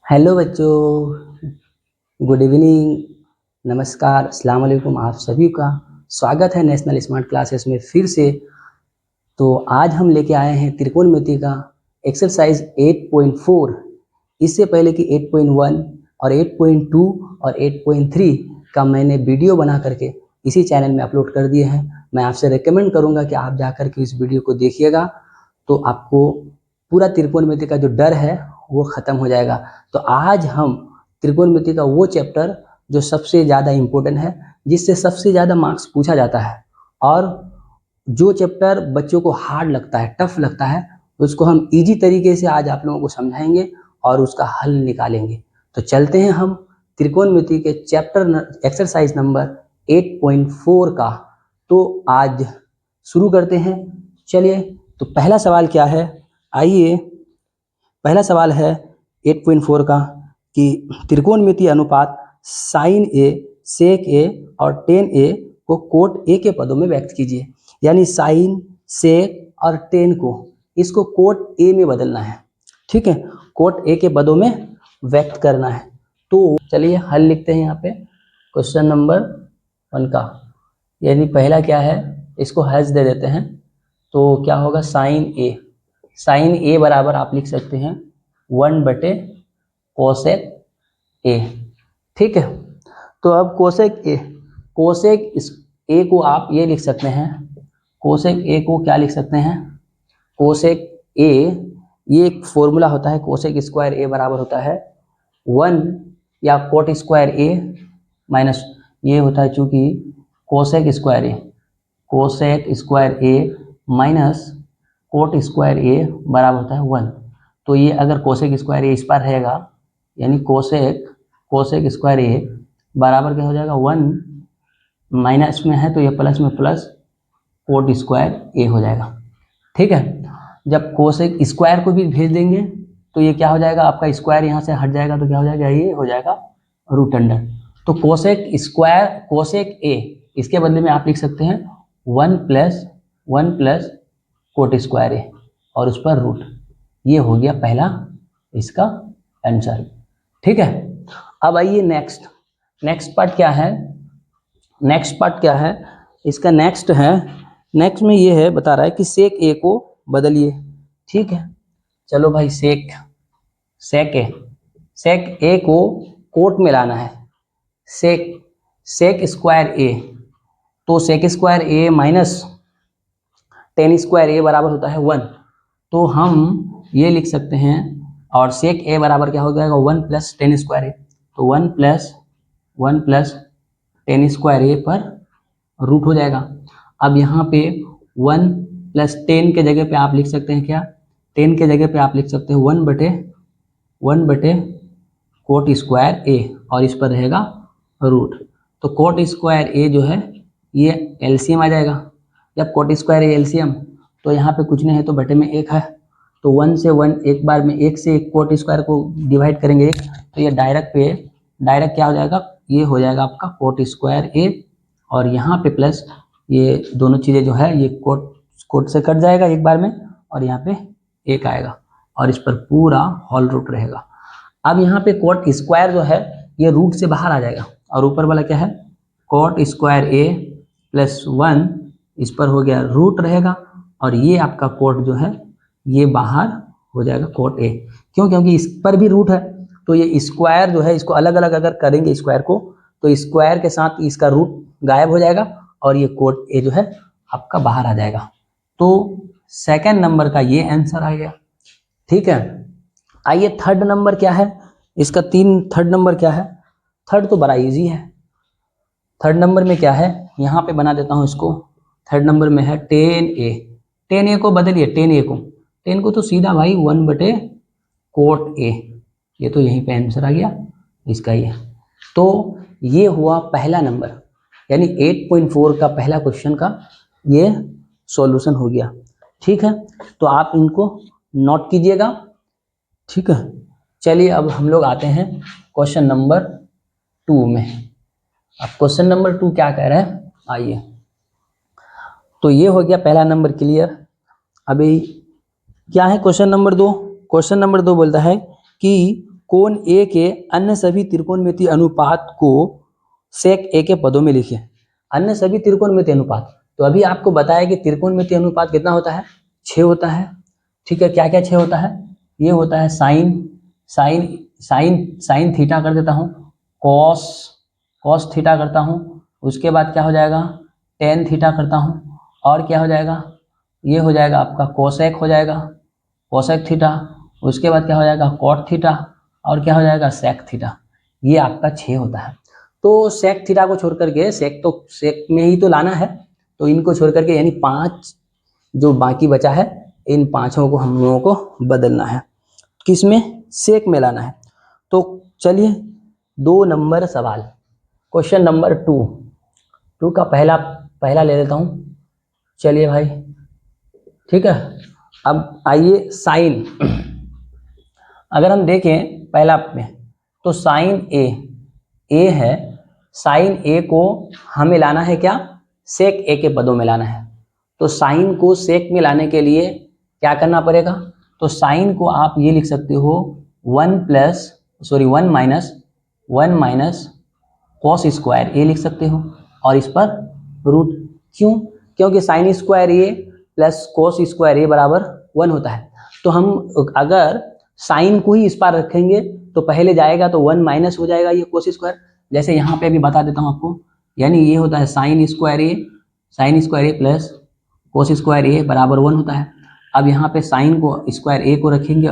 Hello बच्चों, good evening, नमस्कार, अस्सलाम वालेकुम। आप सभी का स्वागत है नेशनल स्मार्ट क्लासेस में फिर से। तो आज हम लेके आए हैं त्रिकोणमिति का एक्सरसाइज 8.4। इससे पहले कि 8.1 और 8.2 और 8.3 का मैंने वीडियो बना करके इसी चैनल में अपलोड कर दिए हैं। मैं आपसे रिकमेंड करूंगा कि आप जा कर के इस वीडियो को देखिएगा, तो आपको पूरा त्रिकोणमिति का जो डर है वो ख़त्म हो जाएगा। तो आज हम त्रिकोणमिति का वो चैप्टर जो सबसे ज़्यादा इम्पोर्टेंट है, जिससे सबसे ज़्यादा मार्क्स पूछा जाता है, और जो चैप्टर बच्चों को हार्ड लगता है, टफ लगता है, उसको हम इजी तरीके से आज आप लोगों को समझाएंगे और उसका हल निकालेंगे। तो चलते हैं हम त्रिकोणमिति के चैप्टर एक्सरसाइज नंबर 8.4 का। तो आज शुरू करते हैं। चलिए, तो पहला सवाल क्या है, आइए। पहला सवाल है 8.4 का कि त्रिकोणमिति अनुपात साइन ए, सेक ए और टेन ए को कोट ए के पदों में व्यक्त कीजिए। यानी साइन, सेक और टेन को इसको कोट ए में बदलना है। ठीक है, कोट ए के पदों में व्यक्त करना है। तो चलिए हल लिखते हैं यहाँ पे क्वेश्चन नंबर 1 का। यानी पहला क्या है, इसको हैश दे देते हैं। तो क्या होगा, साइन ए। साइन ए बराबर आप लिख सकते हैं 1/कोसेक ए। ठीक है, तो अब कोसेक ए, कोसेक ए को आप ये लिख सकते हैं, कोसेक ए को क्या लिख सकते हैं, कोसेक ए, ये एक फॉर्मूला होता है, कोसेक स्क्वायर ए बराबर होता है 1 या कोट स्क्वायर ए माइनस ये होता है, चूंकि cosec square A, cosec square A minus cot square ए बराबर होता है 1। तो ये अगर कोसेक स्क्वायर ए इस पर रहेगा, यानी कोसेक स्क्वायर ए बराबर क्या हो जाएगा 1, माइनस में है तो ये प्लस में प्लस कोट स्क्वायर ए हो जाएगा। ठीक है, जब कोसेक स्क्वायर को भी भेज देंगे तो ये क्या हो जाएगा, आपका स्क्वायर यहाँ से हट जाएगा, तो क्या हो जाएगा, ये हो जाएगा रूट अंडर। तो कोसेक स्क्वायर, कोसेक ए, इसके बदले में आप लिख सकते हैं 1 प्लस कोट स्क्वायर ए और उस पर रूट। ये हो गया पहला इसका आंसर। ठीक है, अब आइए नेक्स्ट पार्ट क्या है, इसका नेक्स्ट में ये है, बता रहा है कि सेक ए को बदलिए। ठीक है, चलो भाई, सेक ए को कोट में लाना है। सेक स्क्वायर ए, तो सेक square A minus ten square ए बराबर होता है 1। तो हम ये लिख सकते हैं, और सेक ए बराबर क्या हो जाएगा 1 प्लस टेन स्क्वायर ए, तो 1 प्लस टेन स्क्वायर ए पर रूट हो जाएगा। अब यहाँ पे 1 प्लस 10 के जगह पे आप लिख सकते हैं क्या, 10 के जगह पे आप लिख सकते हैं 1 बटे कोट स्क्वायर ए, और इस पर रहेगा रूट। तो कोट स्क्वायर ए जो है ये एलसीएम आ जाएगा। जब कोट स्क्वायर ए एलसीएम, तो यहाँ पे कुछ नहीं है तो बटे में 1 है, तो 1 से 1 एक बार में 1 से कोट स्क्वायर को डिवाइड करेंगे 1, तो ये डायरेक्ट क्या हो जाएगा, ये हो जाएगा आपका कोट स्क्वायर ए, और यहाँ पे प्लस ये दोनों चीज़ें जो है ये कोट से कट जाएगा एक बार में, और यहाँ पे 1 आएगा, और इस पर पूरा होल रूट रहेगा। अब यहाँ पे कोट स्क्वायर जो है ये रूट से बाहर आ जाएगा, और ऊपर वाला क्या है, कोट स्क्वायर ए प्लस 1, इस पर हो गया रूट रहेगा, और ये आपका कोट जो है ये बाहर हो जाएगा कोट ए। क्यों, क्योंकि इस पर भी रूट है, तो ये स्क्वायर जो है इसको अलग अलग अगर करेंगे स्क्वायर को, तो स्क्वायर के साथ इसका रूट गायब हो जाएगा, और ये कोट ए जो है आपका बाहर आ जाएगा। तो सेकंड नंबर का ये आंसर आ गया। ठीक है, आइए थर्ड नंबर क्या है इसका, थर्ड नंबर क्या है, थर्ड तो बड़ा इजी है। थर्ड नंबर में क्या है, यहाँ पे बना देता हूँ इसको। थर्ड नंबर में है 10 ए को बदलिए, 10 को तो सीधा भाई 1 बटे कोट ए, ये तो यहीं पे आंसर आ गया इसका ये। तो ये हुआ पहला नंबर, यानी 8.4 का पहला क्वेश्चन का ये सॉल्यूशन हो गया। ठीक है, तो आप इनको नोट कीजिएगा। ठीक है, चलिए अब हम लोग आते हैं क्वेश्चन नंबर 2 में। अब क्वेश्चन नंबर 2 क्या कह रहा है, आइए। तो ये हो गया पहला नंबर क्लियर। अभी क्या है क्वेश्चन नंबर 2, क्वेश्चन नंबर 2 बोलता है कि कोण ए के अन्य सभी त्रिकोणमितीय अनुपात को सेक ए के पदों में लिखिए। अन्य सभी त्रिकोणमितीय अनुपात, तो अभी आपको बताया कि त्रिकोणमितीय अनुपात कितना होता है, 6 होता है। ठीक है, क्या क्या 6 होता है, ये होता है sine sine sine sine theta कर देता हूँ, कॉस थीटा करता हूँ, उसके बाद क्या हो जाएगा, टेन थीटा करता हूँ, और क्या हो जाएगा, ये हो जाएगा आपका कोसेक हो जाएगा, कोसेक थीटा, उसके बाद क्या हो जाएगा कॉट थीटा, और क्या हो जाएगा सेक थीटा। ये आपका 6 होता है। तो सेक थीटा को छोड़ करके, सेक में ही तो लाना है, तो इनको छोड़ करके यानी 5 जो बाकी बचा है, इन 5 को हम लोगों को बदलना है, किसमें, सेक में लाना है। तो चलिए 2 नंबर सवाल, क्वेश्चन नंबर 2 का पहला ले लेता हूँ। चलिए भाई, ठीक है। अब आइए साइन, अगर हम देखें पहला में, तो साइन ए है, साइन ए को हमें लाना है क्या, सेक ए के पदों में लाना है। तो साइन को सेक में लाने के लिए क्या करना पड़ेगा, तो साइन को आप ये लिख सकते हो 1 माइनस कॉस स्क्वायर ए लिख सकते हो, और इस पर रूट। क्यों, क्योंकि sign square A plus cos square ए बराबर 1 होता है। तो हम अगर साइन को ही इस पार रखेंगे तो पहले जाएगा तो 1 माइनस हो जाएगा ये कोस स्क्वायर, जैसे यहाँ पे भी बता देता हूँ आपको, यानी ये होता है sine square A plus cos square ए बराबर 1 होता है। अब यहाँ पे साइन को स्क्वायर ए को रखेंगे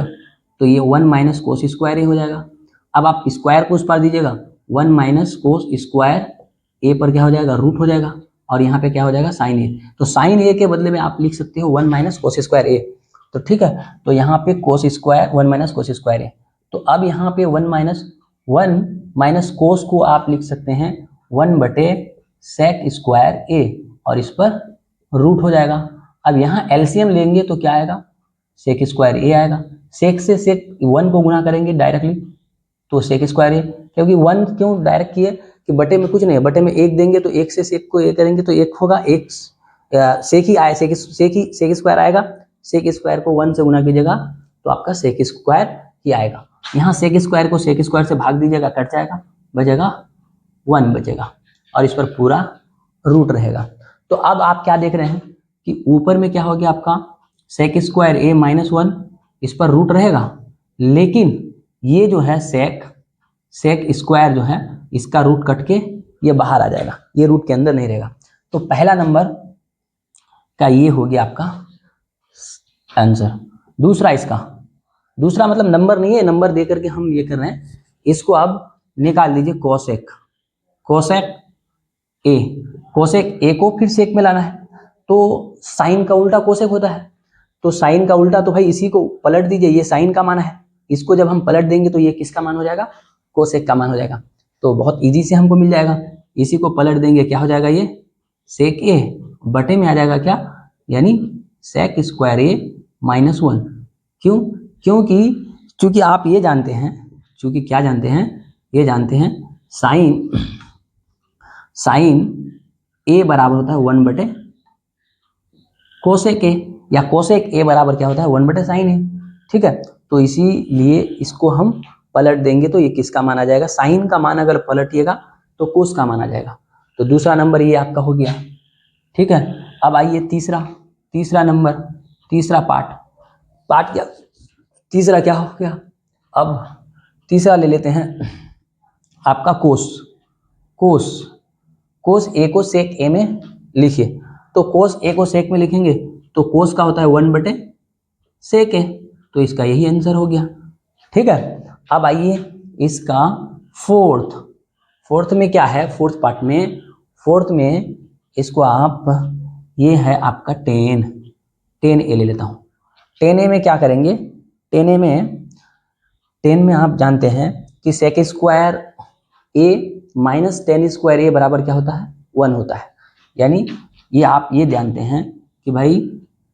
तो ये 1 माइनस कोस स्क्वायर ए हो जाएगा। अब आप स्क्वायर को उस पार दीजिएगा, 1 माइनस कोस स्क्वायर ए पर क्या हो जाएगा, रूट हो जाएगा, और यहाँ पे क्या हो जाएगा साइन ए। तो साइन ए के बदले में आप लिख सकते हो 1 माइनस कोस स्क्वायर ए। तो ठीक है, तो यहाँ पे cos square 1 minus cos square A. तो अब यहाँ पे 1 माइनस कोस को आप लिख सकते हैं 1 बटे सेक स्क्वायर ए, और इस पर रूट हो जाएगा। अब यहाँ एलसीएम लेंगे तो क्या आएगा, सेक स्क्वायर ए आएगा। सेक से सेक 1 को गुणा करेंगे डायरेक्टली, तो सेक स्क्वायर ए, क्योंकि 1 क्यों डायरेक्ट किए कि बटे में कुछ नहीं है, बटे में 1 देंगे तो 1 से सेक को ए करेंगे तो 1 होगा, 1 सेक ही आए, सेक स्क्वायर आएगा, सेक स्क्वायर को 1 से गुना कीजिएगा तो आपका सेक स्क्वायर ही आएगा। यहाँ सेक स्क्वायर को सेक स्क्वायर से भाग दीजिएगा, कट जाएगा, बचेगा 1 बचेगा, और इस पर पूरा रूट रहेगा। तो अब आप क्या देख रहे हैं कि ऊपर में क्या हो गया आपका सेक स्क्वायर ए माइनस 1, इस पर रूट रहेगा, लेकिन ये जो है सेक स्क्वायर जो है इसका रूट कट के ये बाहर आ जाएगा, ये रूट के अंदर नहीं रहेगा। तो पहला नंबर का ये हो गया आपका आंसर। दूसरा मतलब नंबर नहीं है, नंबर दे करके हम ये कर रहे हैं, इसको अब निकाल लीजिए कोसेक ए को फिर सेक में लाना है। तो साइन का उल्टा कोसेक होता है, तो साइन का उल्टा तो भाई इसी को पलट दीजिए, ये साइन का मान है, इसको जब हम पलट देंगे तो ये किसका मान हो जाएगा, कोसेक का मान हो जाएगा। तो बहुत इजी से हमको मिल जाएगा, इसी को पलट देंगे क्या हो जाएगा, ये सेक ए बटे में आ जाएगा क्या, यानी सेक स्क्वायर ए माइनस 1। क्यों, क्योंकि आप ये जानते हैं, चूंकि क्या जानते हैं, ये जानते हैं साइन ए बराबर होता है 1 बटे कोसेक ए, या कोसेक ए बराबर क्या होता है 1 बटे साइन ए। ठीक है, तो इसीलिए इसको हम पलट देंगे तो ये किसका मान आ जाएगा, साइन का मान अगर पलटिएगा तो कोस का मान आ जाएगा। तो दूसरा नंबर ये आपका हो गया। ठीक है, अब आइए तीसरा नंबर, तीसरा पार्ट क्या, तीसरा क्या हो गया, अब तीसरा ले लेते हैं आपका कोस ए को सेक ए में लिखिए। तो कोस ए को सेक में लिखेंगे तो कोस का होता है 1 बटे सेक ए, तो इसका यही आंसर हो गया। ठीक है, अब आइए इसका फोर्थ में क्या है, फोर्थ में इसको आप, ये है आपका 10 ए ले लेता हूँ। 10 ए में क्या करेंगे, 10 में आप जानते हैं कि सेक स्क्वायर ए माइनस 10 स्क्वायर ए बराबर क्या होता है, 1 होता है। यानी ये आप ये जानते हैं कि भाई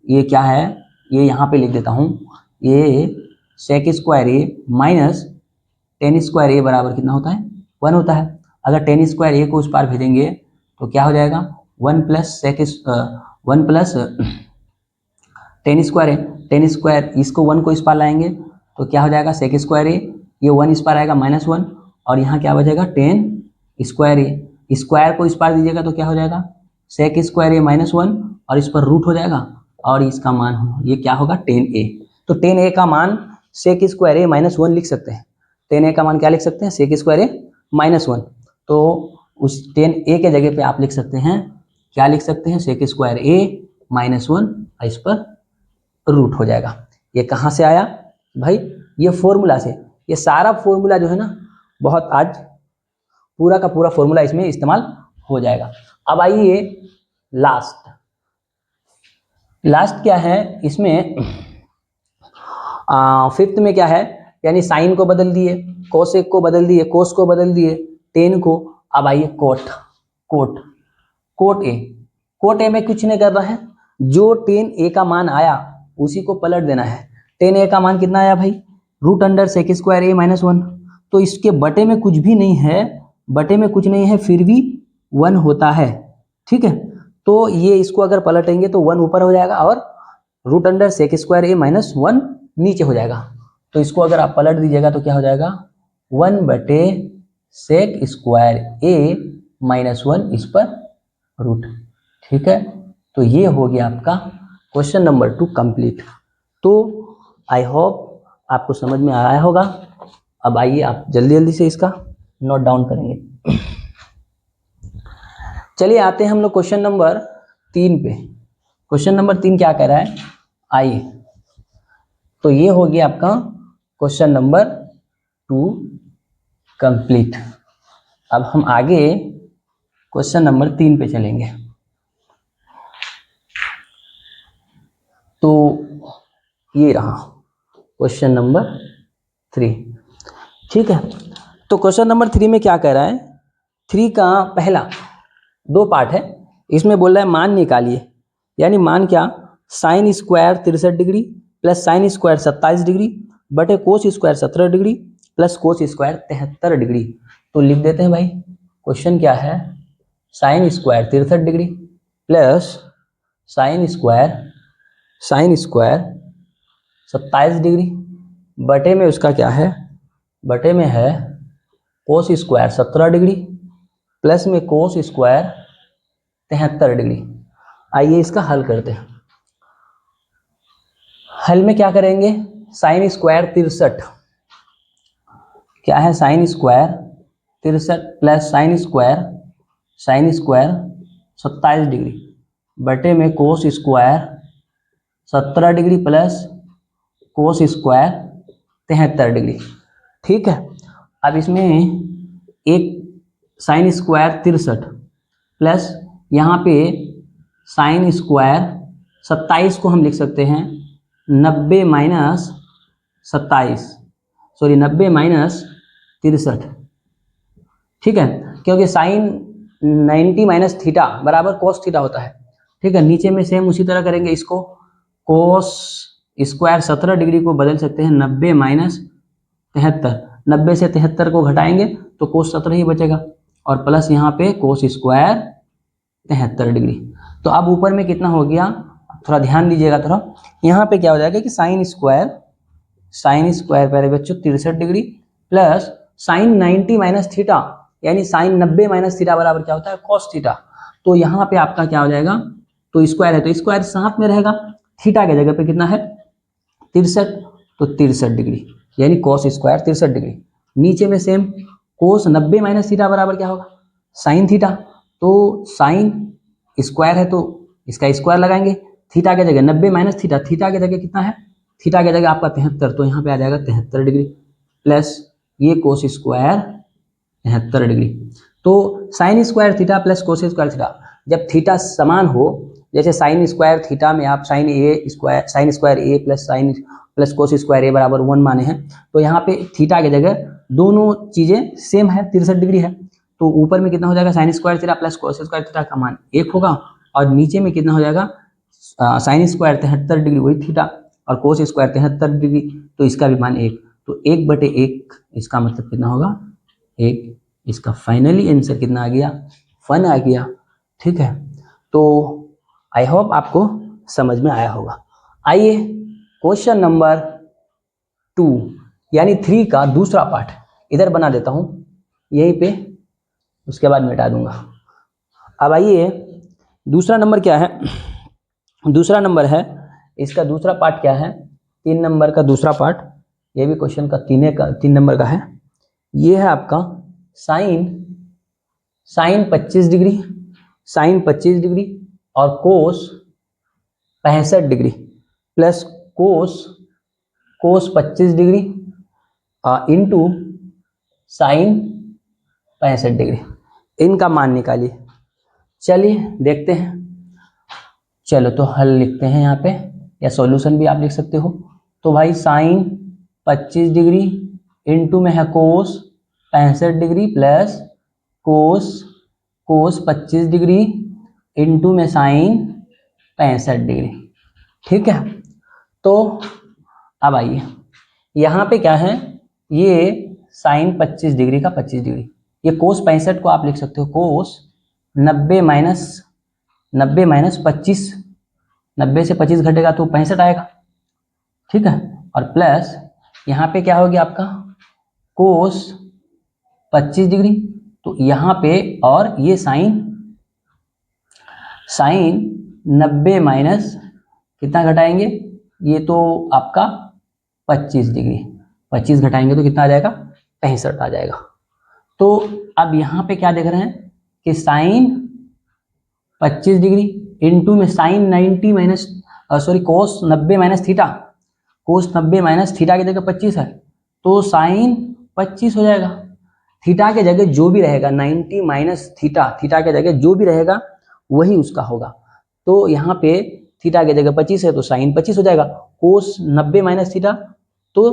ये क्या है, ये यहाँ पे लिख देता हूँ, ये सेक स्क्वायर ए माइनस 10 स्क्वायर ए बराबर कितना होता है, 1 होता है। अगर 10 स्क्वायर ए को उस पार भेजेंगे तो क्या हो जाएगा, 1 प्लस 10 स्क्वायर है, 10 स्क्वायर इसको 1 को इस पार लाएंगे तो क्या हो जाएगा सेक स्क्वायर ए ये 1 इस पार आएगा -1, और यहाँ क्या बचेगा 10 स्क्वायर ए, स्क्वायर को इस पार दीजिएगा तो क्या हो जाएगा सेक स्क्वायर ए -1, और इस पर रूट हो जाएगा, और इसका मान ये क्या होगा 10a। तो 10a का मान सेक स्क्वायर ए -1 लिख सकते हैं। 10a का मान क्या लिख सकते हैं, सेक स्क्वायर ए -1। तो उस 10a के जगह पे आप लिख सकते हैं, क्या लिख सकते हैं, सेक स्क्वायर ए -1, इस पर रूट हो जाएगा। ये कहाँ से आया भाई, ये फॉर्मूला से। ये सारा फॉर्मूला जो है ना, बहुत आज पूरा का पूरा फॉर्मूला इसमें इस्तेमाल हो जाएगा। अब आइए लास्ट क्या है इसमें, फिफ्थ में क्या है, यानी साइन को बदल दिए, कोसेक को बदल दिए, कोस को बदल दिए, टेन को। अब आइए कोट ए में कुछ नहीं कर रहा है, जो 10a का मान आया उसी को पलट देना है। 10a का मान कितना आया भाई, √अंडर सेक स्क्वायर ए -1। तो इसके बटे में कुछ भी नहीं है, फिर भी 1 होता है, ठीक है। तो ये इसको अगर पलटेंगे तो 1 ऊपर हो जाएगा और √अंडर सेक स्क्वायर ए -1 नीचे हो जाएगा। तो इसको अगर आप पलट दीजिएगा तो क्या हो जाएगा 1 बटे सेक स्क्वायर ए -1 इस पर रूट, ठीक है। तो ये हो गया आपका क्वेश्चन नंबर 2 कंप्लीट। तो आई होप आपको समझ में आया होगा। अब आइए आप जल्दी जल्दी से इसका नोट डाउन करेंगे। चलिए आते हैं हम लोग क्वेश्चन नंबर 3 पे। क्वेश्चन नंबर 3 क्या कह रहा है, आइए। तो ये हो गया आपका क्वेश्चन नंबर 2 कंप्लीट। अब हम आगे क्वेश्चन नंबर 3 पे चलेंगे। तो ये रहा क्वेश्चन नंबर 3, ठीक है। तो क्वेश्चन नंबर 3 में क्या कह रहा है, 3 का पहला 2 पार्ट है, इसमें बोल रहा है मान निकालिए, यानी मान क्या, sine square 63 degree plus sine square 27 degree बटे cos square 17 degree plus cos square 73 degree. तो लिख देते हैं भाई, क्वेश्चन क्या है, sine square 63 degree plus sine square 27 degree बटे में उसका क्या है, बटे में है कोस स्क्वायर 17 डिग्री प्लस में कोस स्क्वायर 73 डिग्री। आइए इसका हल करते हैं। हल में क्या करेंगे, साइन स्क्वायर 63 क्या है, sine square 63 plus sine square 27 degree बटे में कोस square 17 degree plus cos square 73 degree, ठीक है। अब इसमें एक साइन स्क्वायर 63 प्लस यहाँ पे साइन स्क्वायर 27 को हम लिख सकते हैं 90 माइनस 63, ठीक है, क्योंकि साइन 90 माइनस थीटा बराबर कोस थीटा होता है, ठीक है। नीचे में सेम उसी तरह करेंगे, इसको कोस स्क्वायर 17 डिग्री को बदल सकते हैं 90 माइनस 73, 90 से 73 को घटाएंगे तो कोस 17 ही बचेगा, और प्लस यहाँ पे कोस स्क्वायर 73 डिग्री। तो अब ऊपर में कितना हो गया, थोड़ा ध्यान दीजिएगा, थोड़ा यहाँ पे क्या हो जाएगा कि साइन स्क्वायर पहले बच्चों 63 degree plus sign 90 minus theta, यानी साइन 90 माइनस थीटा बराबर क्या होता है कॉस थीटा। तो यहाँ पे आपका क्या हो जाएगा, तो स्क्वायर है तो स्क्वायर साथ में रहेगा, थीटा के जगह पे कितना है 63, तो 63 डिग्री यानी कॉस स्क्वायर 63 डिग्री। नीचे में सेम कोस 90 माइनस थीटा बराबर क्या होगा साइन थीटा, तो साइन स्क्वायर है तो इसका स्क्वायर लगाएंगे, थीटा के जगह 90 माइनस थीटा, थीटा के जगह कितना है, थीटा के जगह आपका 73, तो यहाँ पे आ जाएगा 73 डिग्री प्लस ये कोस स्क्वायर 73 डिग्री। तो sign square theta plus cos square theta, जब थीटा समान हो, जैसे साइन स्क्वायर थीटा में आप sign square A plus cos square ए बराबर 1 माने हैं, तो यहाँ पे थीटा की जगह दोनों चीजें सेम है 63 डिग्री है, तो ऊपर में कितना हो जाएगा sign square theta plus cos square theta का मान 1 होगा, और नीचे में कितना हो जाएगा साइन स्क्वायर 73 डिग्री वही थीटा और कोस स्क्वायर 73 डिग्री, तो इसका भी मान 1, तो 1/1 इसका मतलब कितना होगा 1। इसका फाइनली आंसर कितना आ गया 1 आ गया, ठीक है। तो आई होप आपको समझ में आया होगा। आइए क्वेश्चन नंबर 2 यानी 3 का दूसरा पार्ट इधर बना देता हूँ यहीं पे, उसके बाद मिटा दूंगा। अब आइए दूसरा नंबर क्या है, दूसरा नंबर है इसका दूसरा पार्ट क्या है, 3 नंबर का दूसरा पार्ट, ये भी क्वेश्चन का 3 नंबर का है। ये है आपका साइन 25 डिग्री, साइन 25 डिग्री और कोस 65 डिग्री प्लस कोस 25 डिग्री इंटू साइन 65 डिग्री, इनका मान निकालिए। चलिए देखते हैं। चलो तो हल लिखते हैं यहाँ पे, या सॉल्यूशन भी आप लिख सकते हो। तो भाई साइन 25 डिग्री इंटू में है कोस 65 डिग्री प्लस कोस 25 डिग्री इंटू में साइन 65 डिग्री। ठीक है, तो अब आइए यहाँ पे क्या है, ये साइन 25 डिग्री का 25 डिग्री, ये कोस 65 को आप लिख सकते हो कोस 90 माइनस 25, 90 से 25 घटेगा तो 65 आएगा। ठीक है, और प्लस यहाँ पे क्या होगी आपका कोस 25 डिग्री, तो यहाँ पे और ये साइन 90 माइनस कितना घटाएंगे, ये तो आपका 25 डिग्री, 25 घटाएंगे तो कितना आ जाएगा 65 आ जाएगा। तो अब यहाँ पे क्या देख रहे हैं कि साइन 25 डिग्री इंटू में sine 90 minus cos 90 minus theta, cos 90 minus theta की जगह 25 है तो साइन 25 हो जाएगा। थीटा के जगह जो भी रहेगा 90 माइनस थीटा, थीटा के जगह जो भी रहेगा वही उसका होगा। तो यहाँ पे थीटा के जगह 25 है तो साइन 25 हो जाएगा। कोस 90 माइनस थीटा तो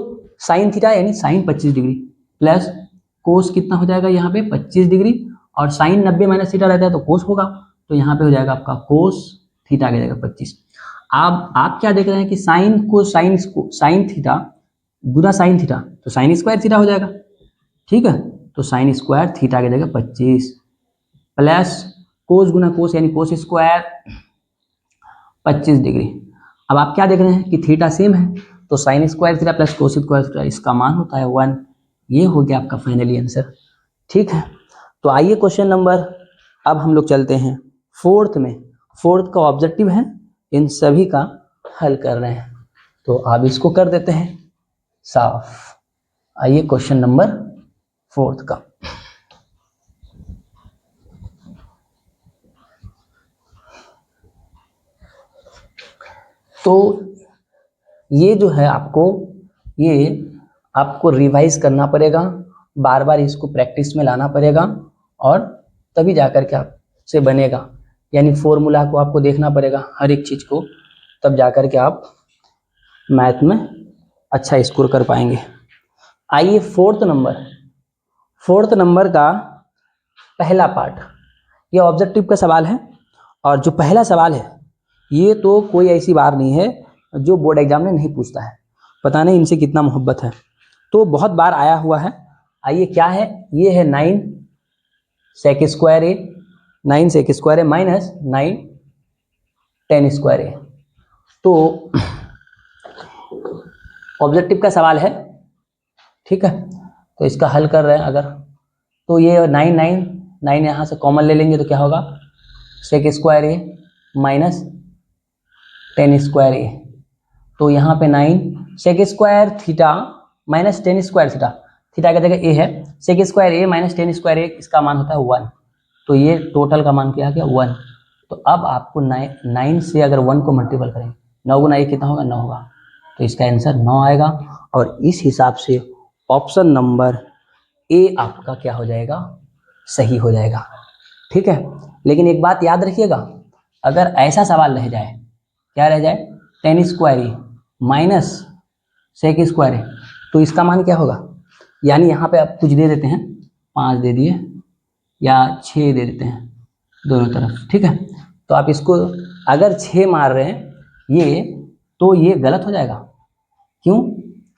साइन थीटा यानी साइन 25 डिग्री प्लस कोस कितना हो जाएगा यहाँ पे 25 डिग्री, और साइन 90 माइनस थीटा रहता है तो कोस होगा, तो यहाँ पे हो जाएगा आपका कोस थीटा की जगह 25। अब आप क्या देख रहे हैं कि साइन थीटा गुना साइन थीटा तो साइन स्क्वायर थीटा हो जाएगा। ठीक है, तो साइन स्क्वायर थीटा की जगह 25 प्लस कोस गुना कोस यानी कोस स्क्वायर 25 डिग्री। अब आप क्या देख रहे हैं कि थीटा सेम है तो sign square theta plus cos square theta इसका मान होता है 1। ये हो गया आपका फाइनली आंसर। ठीक है, तो आइए क्वेश्चन नंबर, अब हम लोग चलते हैं फोर्थ में। फोर्थ का ऑब्जेक्टिव है इन सभी का हल कर रहे हैं, तो आप इसको कर देते हैं साफ। आइए क्वेश्चन नंबर फोर्थ का। तो ये जो है आपको रिवाइज करना पड़ेगा, बार बार इसको प्रैक्टिस में लाना पड़ेगा और तभी जाकर के आपसे बनेगा। यानी फॉर्मूला को आपको देखना पड़ेगा हर एक चीज़ को, तब जाकर के आप मैथ में अच्छा स्कोर कर पाएंगे। आइए फोर्थ नंबर का पहला पार्ट, ये ऑब्जेक्टिव का सवाल है। और जो पहला सवाल है ये तो कोई ऐसी बार नहीं है जो बोर्ड एग्जाम में नहीं पूछता है, पता नहीं इनसे कितना मोहब्बत है, तो बहुत बार आया हुआ है। आइए क्या है, ये है 9 sec square A, 9 sec square A minus 9 10 square A. तो ऑब्जेक्टिव का सवाल है। ठीक है, तो इसका हल कर रहे हैं अगर, तो ये 9 यहाँ से कॉमन ले लेंगे तो क्या होगा sec square A minus 10 square A. तो यहाँ पे 9 sec square theta minus 10 square theta, theta की जगह ए है, sec square A minus 10 square A इसका मान होता है 1, तो ये टोटल का मान क्या आ गया 1। तो अब आपको 9 से अगर 1 को मल्टीपल करेंगे 9 गुना 1 कितना होगा 9 होगा, तो इसका आंसर 9 आएगा। और इस हिसाब से ऑप्शन नंबर ए आपका क्या हो जाएगा सही हो जाएगा। ठीक है, लेकिन एक बात याद रखिएगा, अगर ऐसा सवाल रह जाए, क्या रह जाए 10 square A minus sec square A, तो इसका मान क्या होगा, यानी यहाँ पे आप कुछ दे देते हैं 5 दे दिए या 6 दे देते हैं दोनों तरफ। ठीक है, तो आप इसको अगर 6 मार रहे हैं ये, तो ये गलत हो जाएगा। क्यों,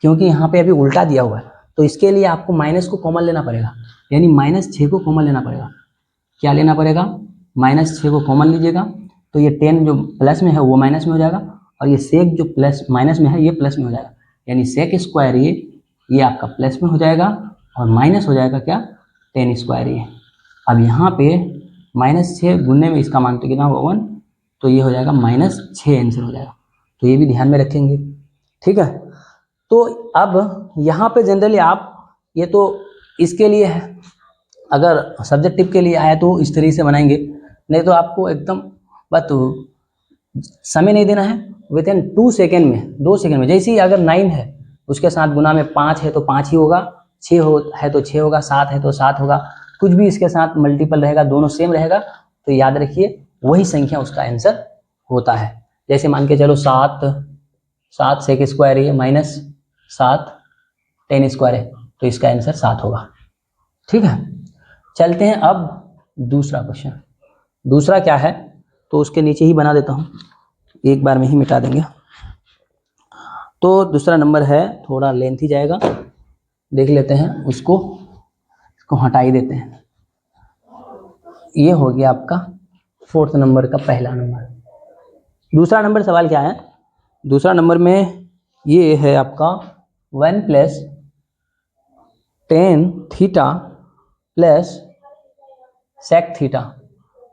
क्योंकि यहाँ पे अभी उल्टा दिया हुआ है, तो इसके लिए आपको माइनस को कॉमन लेना पड़ेगा, यानी -6 को कॉमन लेना पड़ेगा। क्या लेना पड़ेगा, -6 को कॉमन लीजिएगा, तो ये 10 जो प्लस में है वो माइनस में हो जाएगा, और ये सेक जो प्लस माइनस में है ये प्लस में हो जाएगा, यानी सेक स्क्वायर ए ये आपका प्लस में हो जाएगा और माइनस हो जाएगा क्या, 10 स्क्वायर ये। अब यहाँ पे -6 गुनने में इसका मान तो कितना होगा 1, तो ये हो जाएगा -6 आंसर हो जाएगा। तो ये भी ध्यान में रखेंगे, ठीक है। तो अब यहाँ पे जनरली आप ये तो इसके लिए है, अगर सब्जेक्टिव के लिए आया तो इस तरीके से बनाएंगे, नहीं तो आपको एकदम बस समय नहीं देना है, विद इन 2 सेकेंड में, 2 सेकेंड में। जैसे ही अगर 9 है उसके साथ गुना में 5 है तो 5 ही होगा, 6 है तो 6 होगा, 7 है तो 7 होगा, कुछ भी इसके साथ मल्टीपल रहेगा, दोनों सेम रहेगा, तो याद रखिए वही संख्या उसका आंसर होता है। जैसे मान के चलो 7 सेक स्क्वायर है -7 10 स्क्वायर है, तो इसका आंसर 7 होगा, ठीक है। चलते हैं अब दूसरा क्वेश्चन। दूसरा क्या है तो उसके नीचे ही बना देता हूँ, एक बार में ही मिटा देंगे। तो दूसरा नंबर है, थोड़ा लेंथ ही जाएगा, देख लेते हैं उसको हटा ही देते हैं। ये हो गया आपका 4th नंबर का पहला नंबर। दूसरा नंबर सवाल क्या है, दूसरा नंबर में ये है आपका 1 + tan theta plus sec theta,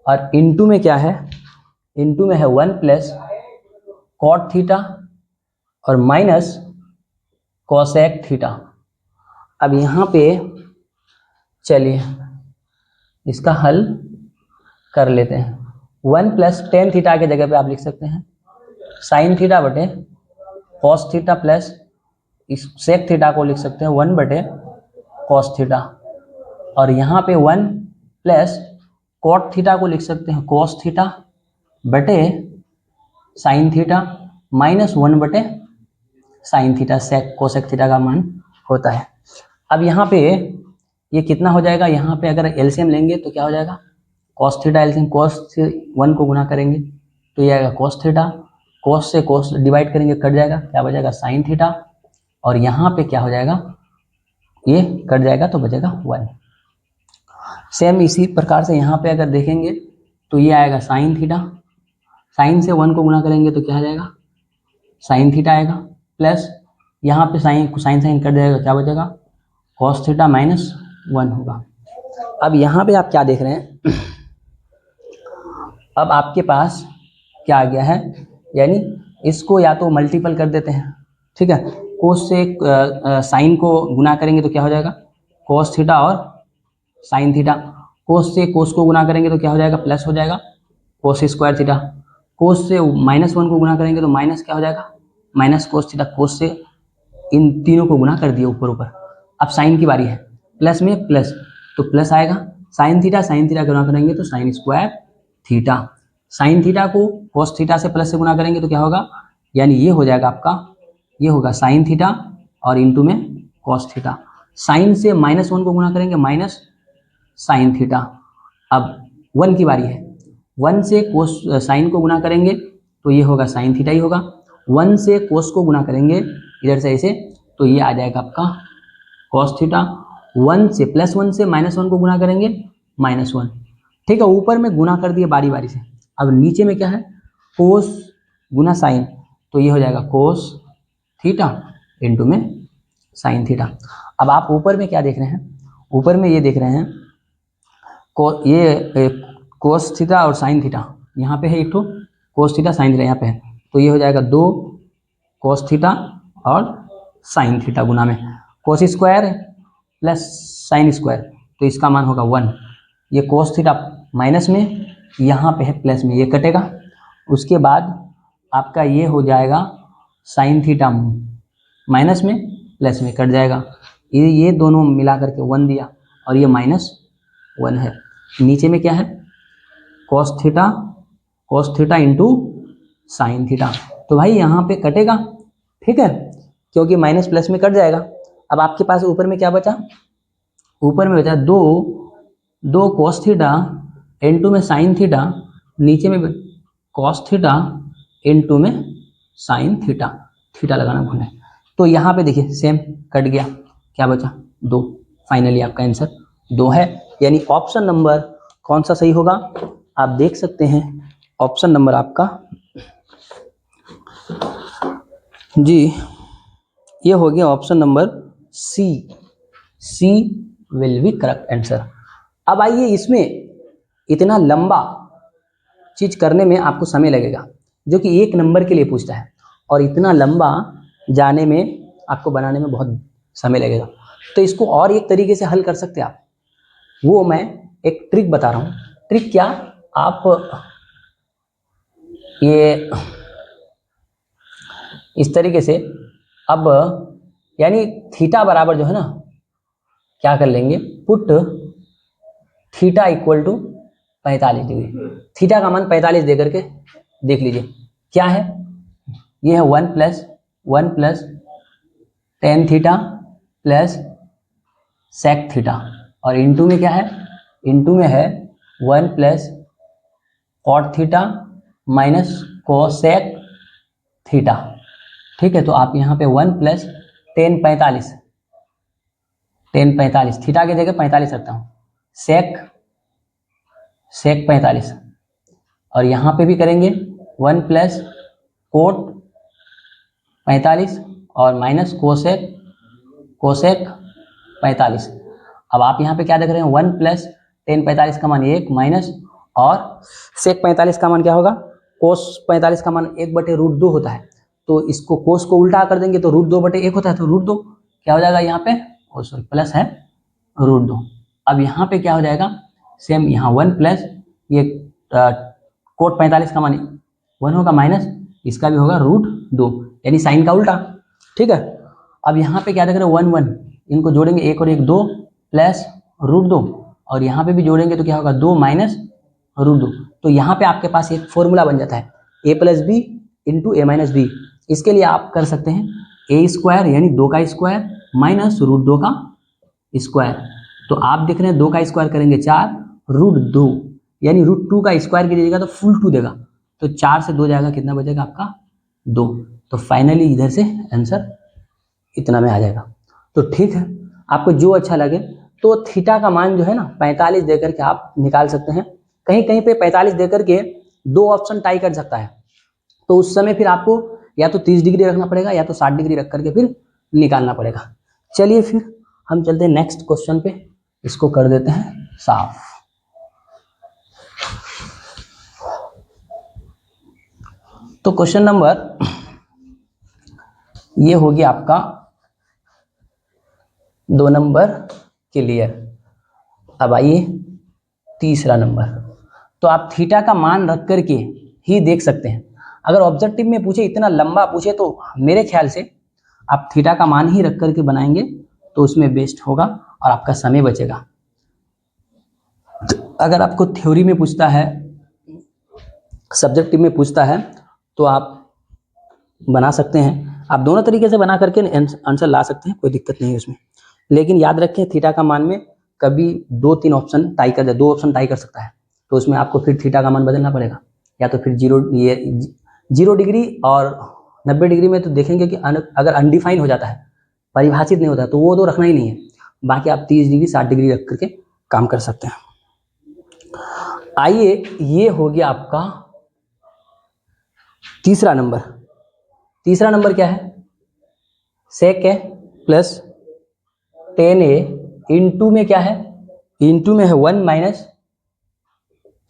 और इनटू में क्या है, इनटू में है 1 + cot थीटा और माइनस cosec थीटा। अब यहाँ पे चलिए इसका हल कर लेते हैं। 1 + tan थीटा के जगह पे आप लिख सकते हैं sin थीटा बटे cos थीटा प्लस इस sec थीटा को लिख सकते हैं 1 बटे cos थीटा, और यहाँ पे 1 + cot थीटा को लिख सकते हैं cos थीटा बटे sin थीटा माइनस 1 बटे sin थीटा, cosec थीटा का मान होता है। अब यहाँ पे ये कितना हो जाएगा, यहाँ पे अगर एलसीएम लेंगे तो क्या हो जाएगा, cos थीटा एलसीएम cos से 1 को गुना करेंगे तो ये आएगा cos थीटा, cos से cos डिवाइड करेंगे कट जाएगा, क्या बचेगा sin थीटा, और यहाँ पे क्या हो जाएगा, ये कट जाएगा तो बचेगा 1। सेम इसी प्रकार से यहाँ पे अगर देखेंगे तो ये आएगा sin थीटा, sin से 1 को गुना करेंगे तो क्या आ जाएगा, sin थीटा आएगा, प्लस यहाँ पे साइन कट जाएगा, क्या बचेगा cos थीटा -1 होगा। अब यहाँ पे आप क्या देख रहे हैं, अब आपके पास क्या आ गया है, यानी इसको या तो मल्टीपल कर देते हैं, ठीक है। कोस से साइन को गुना करेंगे तो क्या हो जाएगा cos थीटा और sin थीटा, कोस से कोस को गुना करेंगे तो क्या हो जाएगा प्लस हो जाएगा cos स्क्वायर थीटा, कोस से -1 को गुना करेंगे तो माइनस क्या हो जाएगा माइनस cos थीटा, कोस से इन तीनों को गुना कर दिया ऊपर ऊपर। अब साइन की बारी है, प्लस में प्लस तो प्लस आएगा, sin थीटा गुना करेंगे तो sin square theta, sin theta को cos थीटा से प्लस से गुना करेंगे तो क्या होगा, यानी ये हो जाएगा आपका, ये होगा sin थीटा और इनटू में cos थीटा, sin से -1 को गुना करेंगे माइनस sin थीटा। अब 1 की बारी है, 1 से cos sin को गुना करेंगे तो ये होगा sin थीटा ही होगा, 1 से cos को गुना करेंगे इधर से ऐसे तो ये आ जाएगा आपका cos थीटा, 1 से +1 से -1 को गुना करेंगे -1, ठीक है। ऊपर में गुना कर दिए बारी बारी से, अब नीचे में क्या है cos गुना sin, तो ये हो जाएगा cos थीटा इनटू में sin थीटा। अब आप ऊपर में क्या देख रहे हैं, ऊपर में ये देख रहे हैं ये cos थीटा और sin थीटा, यहाँ पे है एक तो cos थीटा sin थीटा यहाँ पे है, तो ये हो जाएगा 2 cos थीटा और sin थीटा गुना में cos square plus sin square, तो इसका मान होगा 1, ये cos थीटा माइनस में, यहाँ पे है प्लस में, ये कटेगा, उसके बाद आपका ये हो जाएगा sin थीटा माइनस में प्लस में कट जाएगा, ये दोनों मिला करके 1 दिया और ये -1 है। नीचे में क्या है cos theta into sin theta, तो भाई यहाँ पे कटेगा, ठीक है, क्योंकि माइनस प्लस में कट जाएगा। अब आपके पास ऊपर में क्या बचा, ऊपर में बचा 2 cos थीटा इंटू में sin थीटा, नीचे में cos थीटा इंटू में sin थीटा, थीटा लगाना भूलें, तो यहाँ पे देखिए सेम कट गया, क्या बचा 2, फाइनली आपका आंसर 2 है। यानी ऑप्शन नंबर कौन सा सही होगा, आप देख सकते हैं ऑप्शन नंबर आपका जी ये हो गया option number C will be correct answer. अब आइए, इसमें इतना लंबा चीज करने में आपको समय लगेगा, जो कि एक नंबर के लिए पूछता है, और इतना लंबा जाने में आपको बनाने में बहुत समय लगेगा। तो इसको और एक तरीके से हल कर सकते हैं आप, वो मैं एक ट्रिक बता रहा हूँ। ट्रिक क्या, आप ये इस तरीके से, अब यानी थीटा बराबर जो है ना, क्या कर लेंगे, put theta equal to 45 degree. Theta का मान 45 दे करके देख लीजिए क्या है, ये है 1 plus tan theta plus sec theta, और इंटू में क्या है, इंटू में है 1 plus cot theta minus cosec theta. ठीक है, तो आप यहाँ पे 1 प्लस टेन 45 थीटा की जगह 45 रखता हूँ, सेक 45, और यहाँ पे भी करेंगे 1 प्लस कोट 45 और माइनस कोसेक 45। अब आप यहाँ पे क्या देख रहे हैं, 1 प्लस टेन 45 का मान 1 माइनस, और सेक 45 का मान क्या होगा, कोस 45 का मान 1/√2 होता है। तो इसको कोस को उल्टा कर देंगे तो √2/1 होता है, तो √2 क्या हो जाएगा यहाँ पे, सॉरी प्लस है √2। अब यहाँ पे क्या हो जाएगा, सेम यहाँ 1 प्लस ये कोट 45 का मान 1 होगा माइनस इसका भी होगा √2, यानी साइन का उल्टा। ठीक है, अब यहाँ पे क्या देख रहे हैं, 1 1, इनको जोड़ेंगे 1 और 1 2 प्लस √2, और यहाँ पे भी जोड़ेंगे तो क्या होगा 2 माइनस √2। तो यहाँ पे आपके पास एक फॉर्मूला बन जाता है, a plus B into A minus B. इसके लिए आप कर सकते हैं a स्क्वायर यानी 2 का स्क्वायर माइनस √2 का स्क्वायर। तो आप देख रहे हैं 2 का स्क्वायर करेंगे 4, √2 यानी √2 का स्क्वायर कीजिएगा तो फुल 2 देगा, तो 4 से 2 जाएगा, कितना बचेगा आपका 2। तो फाइनली इधर से आंसर इतना में आ जाएगा। तो ठीक है, आपको जो अच्छा लगे, तो थीटा का मान जो है ना 45 देकर के आप निकाल सकते हैं। कहीं कहीं पे 45 देकर के 2 ऑप्शन टाई कर सकता है, तो उस समय फिर आपको या तो 30 डिग्री रखना पड़ेगा या तो 60 डिग्री रख करके फिर निकालना पड़ेगा। चलिए फिर हम चलते हैं नेक्स्ट क्वेश्चन पे, इसको कर देते हैं साफ। तो क्वेश्चन नंबर ये हो गया आपका 2 नंबर क्लियर। अब आइए तीसरा नंबर। तो आप थीटा का मान रख करके ही देख सकते हैं। अगर ऑब्जेक्टिव में पूछे, इतना लंबा पूछे, तो मेरे ख्याल से आप थीटा का मान ही रख करके बनाएंगे तो उसमें बेस्ट होगा और आपका समय बचेगा। अगर आपको थ्योरी में पूछता है, सब्जेक्टिव में पूछता है, तो आप बना सकते हैं। आप दोनों तरीके से बना करके आंसर ला सकते हैं, कोई दिक्कत नहीं है उसमें। लेकिन याद रखें, थीटा का मान में कभी 2-3 ऑप्शन टाई कर दे, 2 ऑप्शन टाई कर सकता है, तो उसमें आपको फिर थीटा का मान बदलना पड़ेगा। या तो फिर 0 डिग्री और 90 डिग्री में तो देखेंगे कि अगर अनडिफाइन हो जाता है, परिभाषित नहीं होता, तो वो तो रखना ही नहीं है। बाकी आप 30 डिग्री 60 डिग्री रख करके काम कर सकते हैं। आइए, ये हो गया आपका तीसरा नंबर। तीसरा नंबर क्या है, सेक है प्लस 10a इंटू में क्या है, इंटू में है 1 माइनस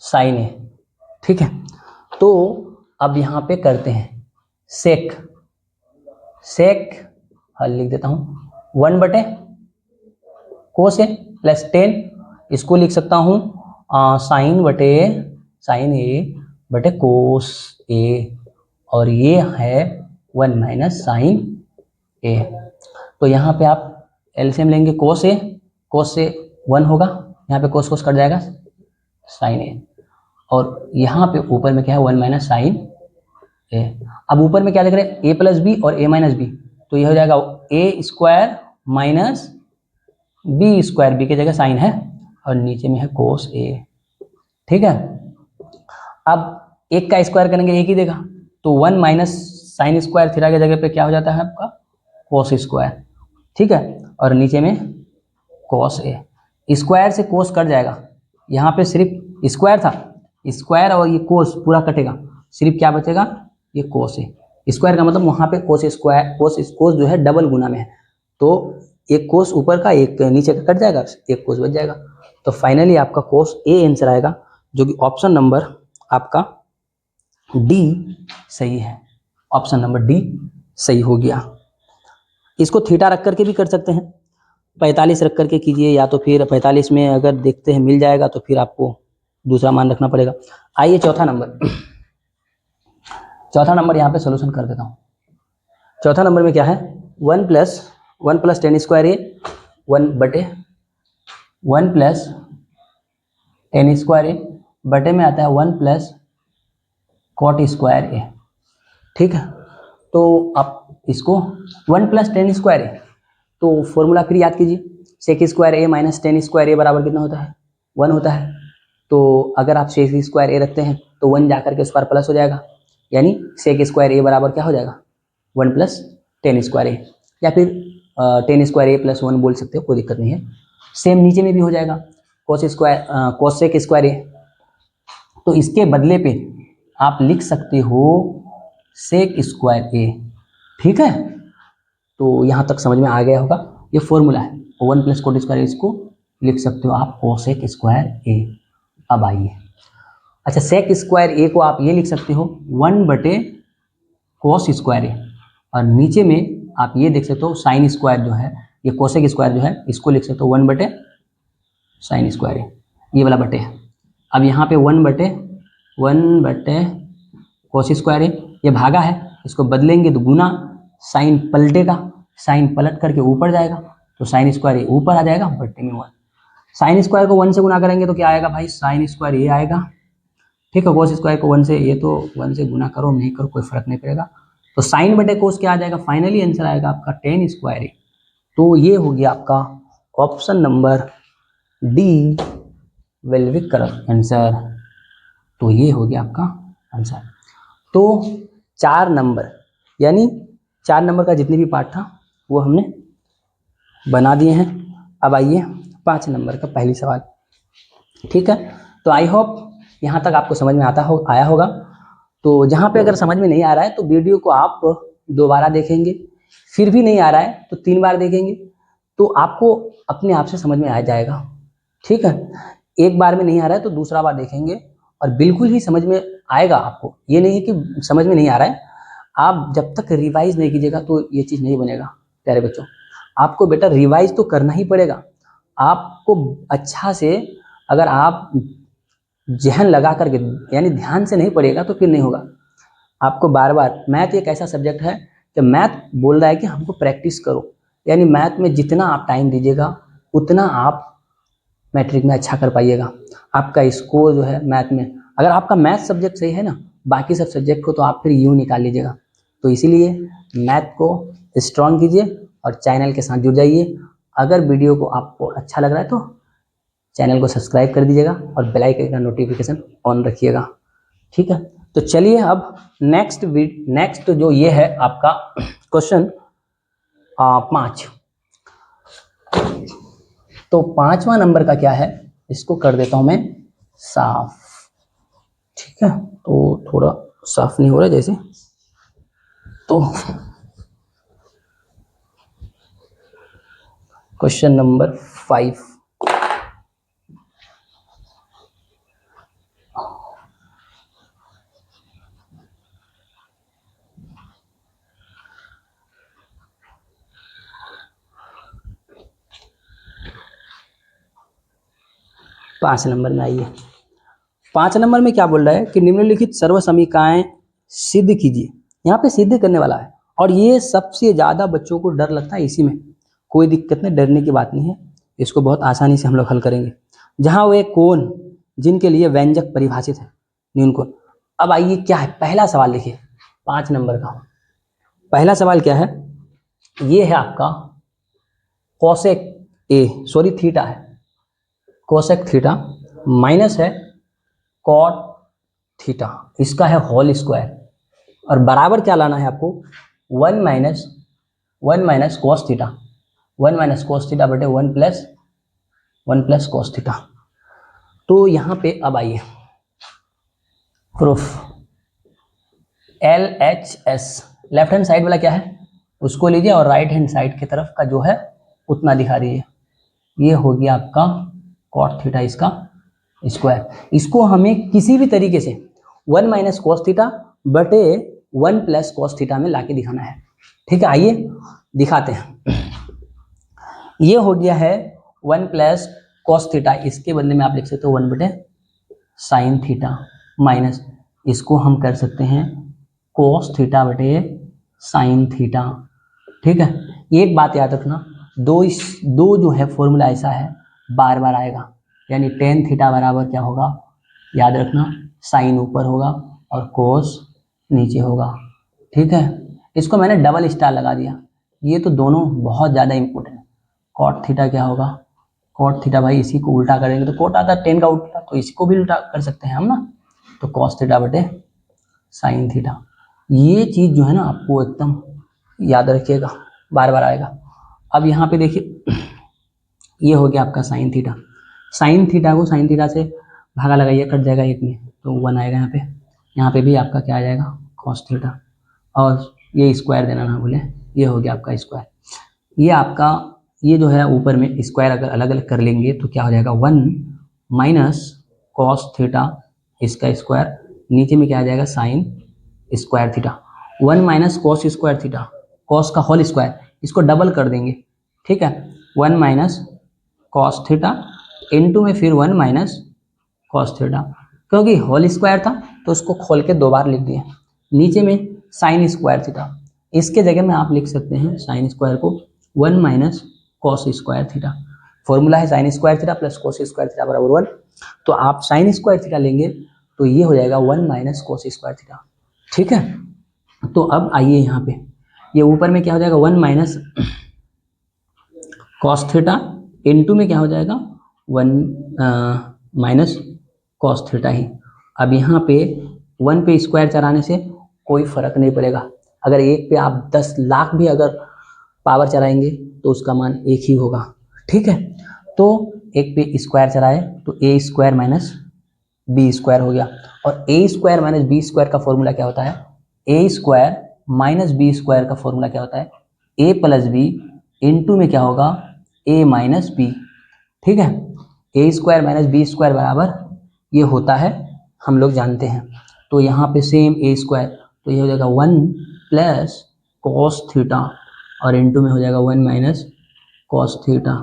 साइन ए। ठीक है, तो अब यहां पे करते हैं सेक हल लिख देता हूं 1/कोस ए प्लस 10, इसको लिख सकता हूं साइन ए बटे कोस ए, और ये है 1 माइनस साइन ए। तो यहाँ पे आप एलसीएम लेंगे, कोस से 1 होगा, यहाँ पे कोस कट जाएगा साइन ए, और यहाँ पे ऊपर में क्या है 1 माइनस साइन ए। अब ऊपर में क्या देख रहे हैं, ए प्लस बी और ए माइनस बी, तो ये हो जाएगा A square minus B square, B की जगह साइन है, और नीचे में है कोस ए। ठीक है, अब एक का स्क्वायर करेंगे एक ही देगा, तो 1 माइनस साइन स्क्वायर थीटा की जगह पे क्या हो जाता है आपका कोस स्क्वायर। ठीक है, और नीचे में कोस ए, स्क्वायर से कोस कट जाएगा, यहाँ पे सिर्फ स्क्वायर था, स्क्वायर और ये कोस पूरा कटेगा, सिर्फ क्या बचेगा, ये कोस ए। स्क्वायर का मतलब वहाँ पे कोस स्क्वायर, कोस जो है डबल गुना में है, तो एक कोस ऊपर का एक नीचे का कट जाएगा, एक कोस बच जाएगा। तो फाइनली आपका कोस ए आंसर आएगा, जो कि ऑप्शन नंबर आपका डी सही है। ऑप्शन नंबर डी सही हो गया। इसको थीटा रख करके भी कर सकते हैं, 45 रख करके कीजिए, या तो फिर 45 में अगर देखते हैं मिल जाएगा तो फिर आपको दूसरा मान रखना पड़ेगा। आइए चौथा नंबर, चौथा नंबर यहाँ पे सोल्यूशन कर देता हूँ। चौथा नंबर में क्या है, 1 प्लस टेन स्क्वायर ए, 1 प्लस टेन स्क्वायर ए बटे में आता है 1 प्लस कॉट स्क्वायर ए। ठीक है, तो आप इसको 1 प्लस टेन स्क्वायर ए, तो फॉर्मूला फिर याद कीजिए, सेक square A minus ten square ए बराबर कितना होता है, 1 होता है। तो अगर आप सेक स्क्वायर ए रखते हैं तो 1 जाकर के स्क्वायर प्लस हो जाएगा, यानी सेक स्क्वायर ए बराबर क्या हो जाएगा, 1 प्लस टेन स्क्वायर ए, या फिर टेन स्क्वायर ए प्लस 1 बोल सकते हो, कोई दिक्कत नहीं है। सेम नीचे में भी हो जाएगा, कोस सेक स्क्वायर ए। तो इसके बदले पे आप लिख सकते हो सेक स्क्वायर ए। ठीक है, तो यहाँ तक समझ में आ गया होगा, ये फॉर्मूला है। 1 प्लस कोट स्क्वायर, इसको लिख सकते हो आप कोसेक स्क्वायर ए। अब आइए, अच्छा सेक स्क्वायर ए को आप ये लिख सकते हो 1 बटे कोस स्क्वायर ए, और नीचे में आप ये देख सकते हो साइन स्क्वायर जो है, ये कोसेक स्क्वायर जो है, इसको लिख सकते हो 1 बटे साइन स्क्वायर ए, ये वाला बटे है। अब यहाँ पे 1 बटे कोस स्क्वायर ए, ये भागा है, इसको बदलेंगे तो गुना, साइन पलटेगा, साइन पलट करके ऊपर जाएगा, तो साइन स्क्वायर ए ऊपर आ जाएगा बट्टे में 1। साइन स्क्वायर को 1 से गुना करेंगे तो क्या आएगा भाई, साइन स्क्वायर ए आएगा। ठीक है, कोस स्क्वायर को 1 से, ये तो 1 से गुना करो नहीं करो कोई फर्क नहीं पड़ेगा, तो साइन बटे कोस क्या आ जाएगा, फाइनली आंसर आएगा आपका टेन स्क्वायर ए। तो ये हो गया आपका option number D will be correct answer. तो ये हो गया आपका आंसर। तो 4 नंबर, यानी 4 नंबर का जितने भी पार्ट था वो हमने बना दिए हैं। अब आइए 5 नंबर का पहली सवाल। ठीक है, तो आई होप यहाँ तक आपको समझ में आया होगा। तो जहाँ पे अगर समझ में नहीं आ रहा है तो वीडियो को आप दोबारा देखेंगे, फिर भी नहीं आ रहा है तो 3 बार देखेंगे, तो आपको अपने आप से समझ में आ जाएगा। ठीक है, एक बार में नहीं आ रहा है तो दूसरा बार देखेंगे और बिल्कुल ही समझ में आएगा आपको। ये नहीं है कि समझ में नहीं आ रहा है, आप जब तक रिवाइज नहीं कीजिएगा तो ये चीज़ नहीं बनेगा। प्यारे बच्चों, आपको बेटा रिवाइज तो करना ही पड़ेगा। आपको अच्छा से अगर आप जहन लगा करके, यानी ध्यान से नहीं पढ़ेगा तो फिर नहीं होगा। आपको बार बार, मैथ एक ऐसा सब्जेक्ट है कि मैथ बोल रहा है कि हमको प्रैक्टिस करो, यानी मैथ में जितना आप टाइम दीजिएगा उतना आप मैट्रिक में अच्छा कर पाइएगा। आपका स्कोर जो है मैथ में, अगर आपका मैथ सब्जेक्ट सही है ना, बाकी सब सब्जेक्ट को तो आप फिर यूँ निकाल लीजिएगा। तो इसीलिए मैथ को स्ट्रॉन्ग कीजिए और चैनल के साथ जुड़ जाइए। अगर वीडियो को आपको अच्छा लग रहा है तो चैनल को सब्सक्राइब कर दीजिएगा और बेल आइकन का नोटिफिकेशन ऑन रखिएगा। ठीक है, तो चलिए अब नेक्स्ट जो ये है आपका क्वेश्चन 5। तो 5वां नंबर का क्या है, इसको कर देता हूं मैं साफ। ठीक है, तो थोड़ा साफ नहीं हो रहा जैसे, तो क्वेश्चन नंबर 5। पाँच नंबर में आइए। 5 नंबर में क्या बोल रहा है कि निम्नलिखित सर्व समीकरणाएं सिद्ध कीजिए। यहाँ पे सिद्ध करने वाला है, और ये सबसे ज्यादा बच्चों को डर लगता है इसी में। कोई दिक्कत नहीं, डरने की बात नहीं है, इसको बहुत आसानी से हम लोग हल करेंगे। जहां वे कोण जिनके लिए व्यंजक परिभाषित है, न्यून कोण। अब आइए क्या है, पहला सवाल लिखिए 5 नंबर का। पहला सवाल क्या है, ये है आपका कोसेक थीटा है, कोसेक थीटा माइनस है कॉट थीटा, इसका है होल स्क्वायर, और बराबर क्या लाना है आपको, 1 minus cos theta, 1 minus cos theta बटे 1 प्लस कोस थीटा। तो यहाँ पे अब आइए proof, LHS left hand side वाला क्या है उसको लीजिए, और राइट हैंड साइड की तरफ का जो है उतना दिखा रही है। ये हो गया आपका कॉट थीटा इसका स्क्वायर। इसको हमें किसी भी तरीके से 1 माइनस कॉस थीटा बटे 1 प्लस कॉस थीटा में लाके दिखाना है। ठीक है, आइए दिखाते हैं। ये हो गया है 1 प्लस कॉस थीटा, इसके बदले में आप लिख सकते हो 1 बटे साइन थीटा माइनस इसको हम कर सकते हैं कॉस थीटा बटे साइन थीटा। ठीक है, एक बात याद रखना, दो जो है फॉर्मूला ऐसा है बार बार आएगा, यानी टेन थीटा बराबर क्या होगा, याद रखना साइन ऊपर होगा और कोस नीचे होगा। ठीक है, इसको मैंने डबल स्टार लगा दिया, ये तो दोनों बहुत ज़्यादा इंपॉर्टेंट। कॉट थीटा क्या होगा, कॉट थीटा भाई इसी को उल्टा करेंगे तो कॉट आता है टेन का उल्टा, तो इसी को भी उल्टा कर सकते हैं हम ना, तो कॉस थीटा बटे साइन थीटा। ये चीज़ जो है ना आपको एकदम याद रखिएगा, बार बार आएगा। अब यहाँ पे देखिए ये हो गया आपका साइन थीटा, साइन थीटा को साइन थीटा से भागा लगाइए, कट जाएगा एक में तो 1 आएगा यहाँ पे भी आपका क्या आ जाएगा कॉस थीटा, और ये स्क्वायर देना ना भूलें, ये हो गया आपका स्क्वायर। ये आपका ये जो है ऊपर में स्क्वायर अगर अलग अलग कर लेंगे तो क्या हो जाएगा 1 माइनस कॉस थीटा इसका स्क्वायर, नीचे में क्या आ जाएगा sign square theta. 1 minus cos square theta, cos का होल स्क्वायर, इसको डबल कर देंगे। ठीक है, 1 माइनस कॉस थीटा इनटू में फिर 1 माइनस कॉस थीटा, क्योंकि होल स्क्वायर था तो उसको खोल के 2 बार लिख दिए। नीचे में साइन स्क्वायर थीटा, इसके जगह में आप लिख सकते हैं साइन स्क्वायर को 1 minus cos square theta. Formula है sine square theta plus cos square theta बराबर 1, तो आप साइन स्क्वायर थीटा लेंगे तो ये हो जाएगा 1 माइनस कॉस स्क्वायर थीटा। ठीक है, तो अब आइए यहाँ पे ये ऊपर में क्या हो जाएगा 1 माइनस कॉस थीटा इनटू में क्या हो जाएगा 1 माइनस कॉस थीटा ही। अब यहाँ पे 1 पे स्क्वायर चढ़ाने से कोई फर्क नहीं पड़ेगा, अगर एक पे आप 10 लाख भी अगर पावर चलाएंगे तो उसका मान एक ही होगा। ठीक है, तो एक पे स्क्वायर चलाए तो ए स्क्वायर माइनस बी स्क्वायर हो गया, और ए स्क्वायर माइनस बी स्क्वायर का फॉर्मूला क्या होता है, A square minus B square का फॉर्मूला क्या होता है, ए प्लस बी इंटू में क्या होगा ए माइनस बी। ठीक है, A square minus B square बराबर ये होता है, हम लोग जानते हैं। तो यहाँ पे सेम ए स्क्वायर, तो ये हो जाएगा 1 प्लस कॉस थीटा और इंटू में हो जाएगा 1 माइनस कॉस थीटा।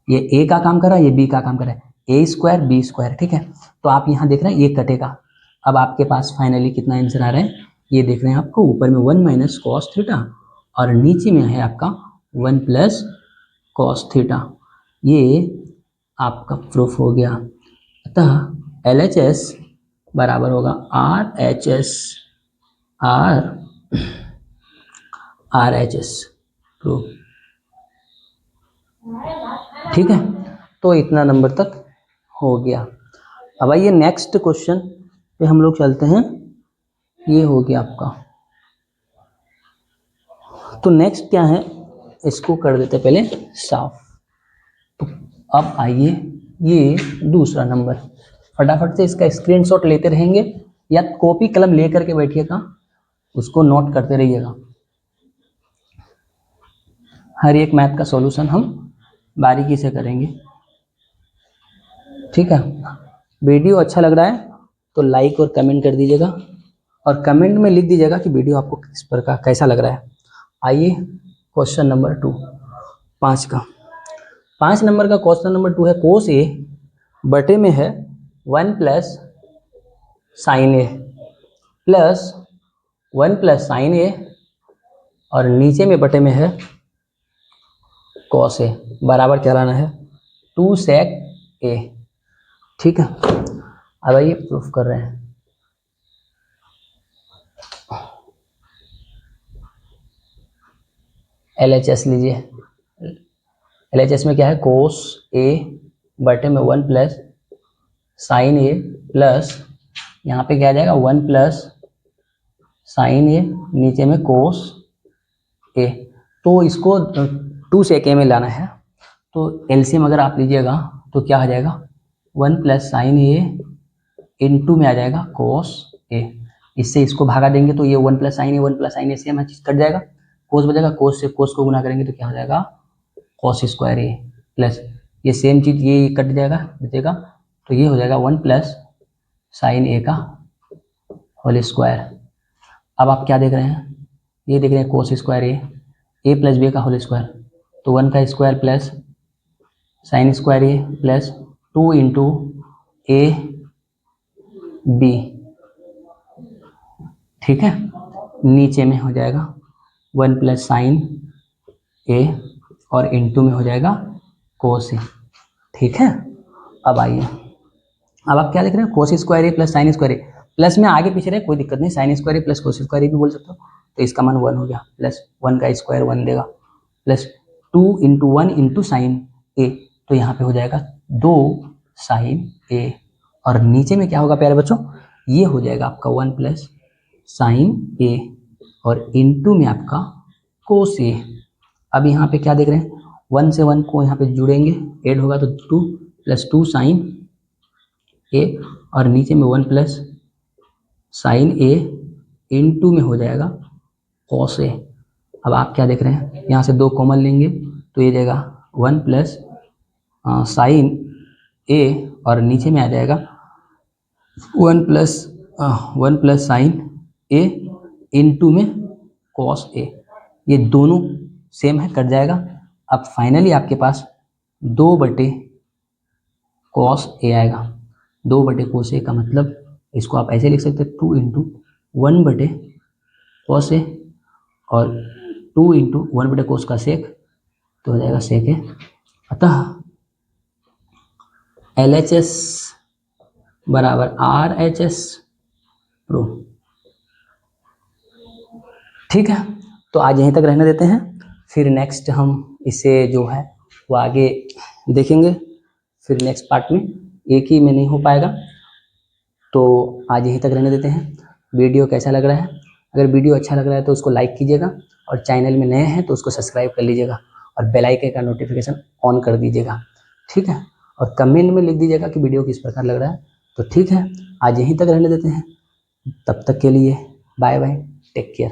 ये ए का काम कर रहा है, ये बी का काम कर रहा है, ए स्क्वायर बी स्क्वायर। ठीक है, तो आप यहाँ देख रहे हैं ये कटेगा। अब आपके पास फाइनली कितना आंसर आ रहा है, ये देख रहे हैं आपको ऊपर में 1 माइनस कॉस थीटा और नीचे में है आपका 1 प्लस कॉस थीटा। ये आपका प्रूफ हो गया। अतः LHS बराबर होगा RHS, RHS प्रूफ। ठीक है, तो इतना नंबर तक हो गया। अब आइए नेक्स्ट क्वेश्चन पे हम लोग चलते हैं। ये हो गया आपका, तो नेक्स्ट क्या है इसको कर देते पहले साफ। तो अब आइए ये दूसरा नंबर, फटाफट से इसका स्क्रीनशॉट लेते रहेंगे या कॉपी कलम लेकर के बैठिएगा, उसको नोट करते रहिएगा। हर एक मैथ का सॉल्यूशन हम बारीकी से करेंगे। ठीक है, वीडियो अच्छा लग रहा है तो लाइक और कमेंट कर दीजिएगा, और कमेंट में लिख दीजिएगा कि वीडियो आपको किस प्रकार कैसा लग रहा है। आइए क्वेश्चन नंबर 2, 5 नंबर का क्वेश्चन नंबर 2 है, कोस ए बटे में है 1 प्लस साइन ए प्लस 1 प्लस साइन ए, और नीचे में बटे में है कॉस ए बराबर क्या लाना है 2 सेक ए। ठीक है, अब आइए प्रूफ कर रहे हैं। LHS लीजिए, LHS में क्या है कोस ए बटे में 1 प्लस साइन ए प्लस यहाँ पे क्या आ जाएगा 1 प्लस साइन ए, नीचे में कोस ए। तो इसको 2 सेक ए में लाना है, तो एलसीएम अगर आप लीजिएगा तो क्या आ जाएगा 1 प्लस साइन ए इंटू में आ जाएगा कोस ए। इससे इसको भागा देंगे तो ये 1 प्लस साइन ए 1 प्लस साइन ए सेम है, कट जाएगा, कोस बचेगा, कोस से कोस को गुना करेंगे तो क्या हो जाएगा कॉस स्क्वायर ए प्लस ये सेम चीज़ ये कट जाएगा बचेगा, तो ये हो जाएगा 1 प्लस साइन ए का होल स्क्वायर। अब आप क्या देख रहे हैं, ये देख रहे हैं cos square A plus B का होल स्क्वायर, तो 1 का square plus sine square A plus 2 into A B, ठीक है। नीचे में हो जाएगा 1 प्लस साइन ए और इंटू में हो जाएगा कोस ए, ठीक है। अब आइए, अब आप क्या देख रहे हैं, cos square A plus sine square A, plus में आगे पीछे रहे कोई दिक्कत नहीं, sign square A plus cos square ए भी बोल सकते हो, तो इसका मान 1 हो गया, प्लस 1 का स्क्वायर 1 देगा, प्लस 2 इंटू 1 इंटू साइन ए, तो यहाँ पे हो जाएगा 2 साइन ए, और नीचे में क्या होगा प्यारे बच्चों, ये हो जाएगा आपका 1 प्लस साइन ए और इंटू में आपका कोस ए। अब यहाँ पे क्या देख रहे हैं, 1 से 1 को यहाँ पे जुड़ेंगे, ऐड होगा तो 2 प्लस 2 साइन ए और नीचे में 1 प्लस साइन ए इंटू में हो जाएगा कॉस ए। अब आप क्या देख रहे हैं, यहाँ से 2 कॉमन लेंगे तो ये जाएगा 1 प्लस साइन ए और नीचे में आ जाएगा 1 प्लस साइन ए इंटू में कॉस ए, ये दोनों सेम है कट जाएगा। अब फाइनली आपके पास 2 बटे कॉस ए आएगा, 2 बटे कोस ए का मतलब इसको आप ऐसे लिख सकते हैं 2 इंटू 1 बटे कॉस ए और 2 इंटू 1 बटे कोस का सेक, तो हो जाएगा सेक ए। अतः LHS बराबर RHS प्रो, ठीक है। तो आज यहीं तक रहने देते हैं, फिर नेक्स्ट हम इसे जो है वो आगे देखेंगे, फिर नेक्स्ट पार्ट में, एक ही में नहीं हो पाएगा, तो आज यहीं तक रहने देते हैं। वीडियो कैसा लग रहा है, अगर वीडियो अच्छा लग रहा है तो उसको लाइक कीजिएगा, और चैनल में नए हैं तो उसको सब्सक्राइब कर लीजिएगा, और बेल आइकन का नोटिफिकेशन ऑन कर दीजिएगा, ठीक है। और कमेंट में लिख दीजिएगा कि वीडियो किस प्रकार लग रहा है। तो ठीक है, आज यहीं तक रहने देते हैं, तब तक के लिए बाय बाय, टेक केयर।